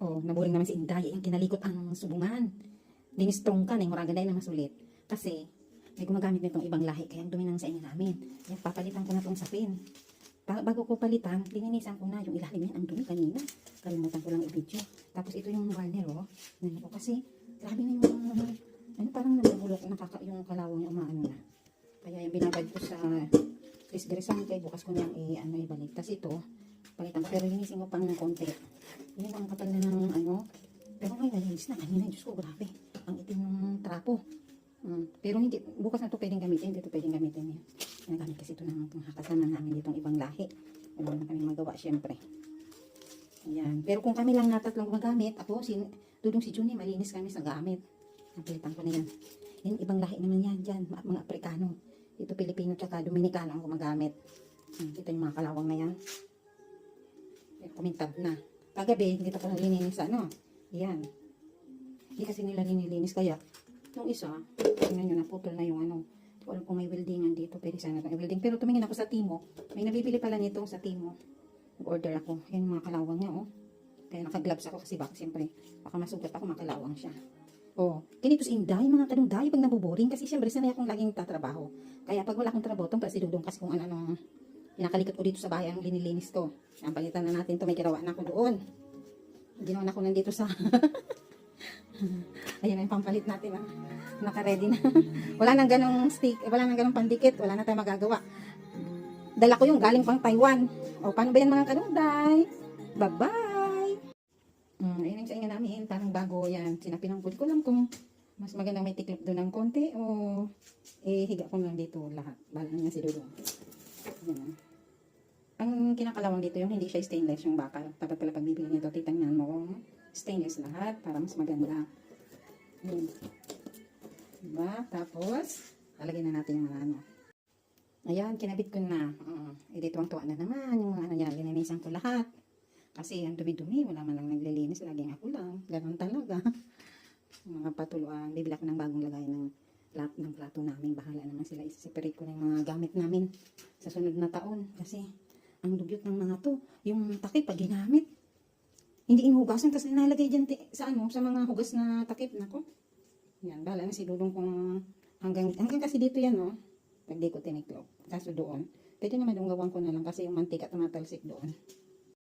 Oh, naburing naman si Inday. Yung kinalikot ang subungan. Dinistrong ka na yung muraganday na masulit. Kasi, may gumagamit nitong ibang lahi. Kaya ang dumi ng sa inyo namin. Yan, papalitan ko na itong sapin. Bago ko palitan, lininisan ko na yung ilalim yan. Ang dumi kanina. Kalimutan ko lang i-video. Tapos ito yung warner, oh. Yan ko kasi, grabe na yung, ano, parang nabubulok yung kalawang niya umaano na. Kaya yung binabad ko sa Chris Grisante, bukas ko niyang ibalik. Tapos ito, palitan ko. Pero linisin ko pang konti. Yun ang kapal na ng ano. Pero ngayon nalinis na. Kanina, Diyos ko, grabe. Ang itim ng trapo. Pero hindi, bukas na ito pwedeng gamitin. Hindi ito pwedeng gamitin yan. Nagamit kasi ito ng kasama namin ditong ibang lahi. Wala na kami magawa, syempre. Ayan. Pero kung kami lang na tatlong gumagamit, ako, Dudong si Junie, malinis kami sa gamit. Napilitan ko na yan. Yan, ibang lahi naman yan dyan. Mga Aprikano. Dito Pilipino tsaka Dominicano ang gumagamit. Ito yung mga kalawang na yan. Kumintab na. Kagabi, dito ko nalilinis ano. Yan. Hindi kasi nila nililinis. Kaya, yung isa, tingnan nyo, naputol na yung ano. Hindi ko alam kung may weldingan dito. Pwede sana itong welding. Pero tumingin ako sa Timo. May nabibili pala nito sa Timo. Nag-order ako. Yan yung mga kalawang niya, oh. Kaya naka-gloves ako kasi baka siyempre, baka masugat ako, makalawang siya. Oh, ganito si Inday, mga kadungday, pag nabuboring. Kasi siyempre, sanay akong laging tatrabaho. Kaya pag wala akong trabaho, itong si Dudong kasi kung ano-ano, pinakalikot ko dito sa bahay ang linilinis ko. Ang palitan na natin to, may ginawa na ako doon. Ginawa na ako nandito sa... Ayan ang pampalit natin. Naka-ready na. Wala nang ganong stick, wala nang ganong pandikit, wala na tayong magagawa. Dala ko yung galing pang Taiwan. O, paano ba yan mga kanunday? Bye-bye! Ayun ang sa inyo namin. Parang bago yan. Sinapinampul ko lang kung mas magandang may tiklop doon ng konti o higa ko lang dito lahat. Balang niya si Dudong. Ayan. Ang kinakalawang dito yung hindi siya stainless yung bakal. Dapat pala pagbibili nito, titingnan mo stainless lahat para mas maganda. Diba? Tapos, lalagyan na natin yung mga ano. Ayan, kinabit ko na. Dito ang tuwa na naman. Yung mga ano yan, lininisan ko lahat. Kasi ang dumi-dumi, wala man lang naglilinis. Laging ako lang. Ganun talaga. Mga patuluan. Bibili ako ng bagong lagay ng plato namin. Bahala naman sila. Isa-separate ko na yung mga gamit namin sa sunod na taon. Kasi, ang dugyot ng mga to, yung takip pag ginamit, hindi inuhugasan, tapos nilalagay dyan sa mga hugas na takip. Nako. Yan, bahala na si Dudong kung hanggang kasi dito yan, no? Pag di ko tiniklop. Kaso doon, pwede naman yung gawin ko na lang kasi yung mantika tumatalsik doon.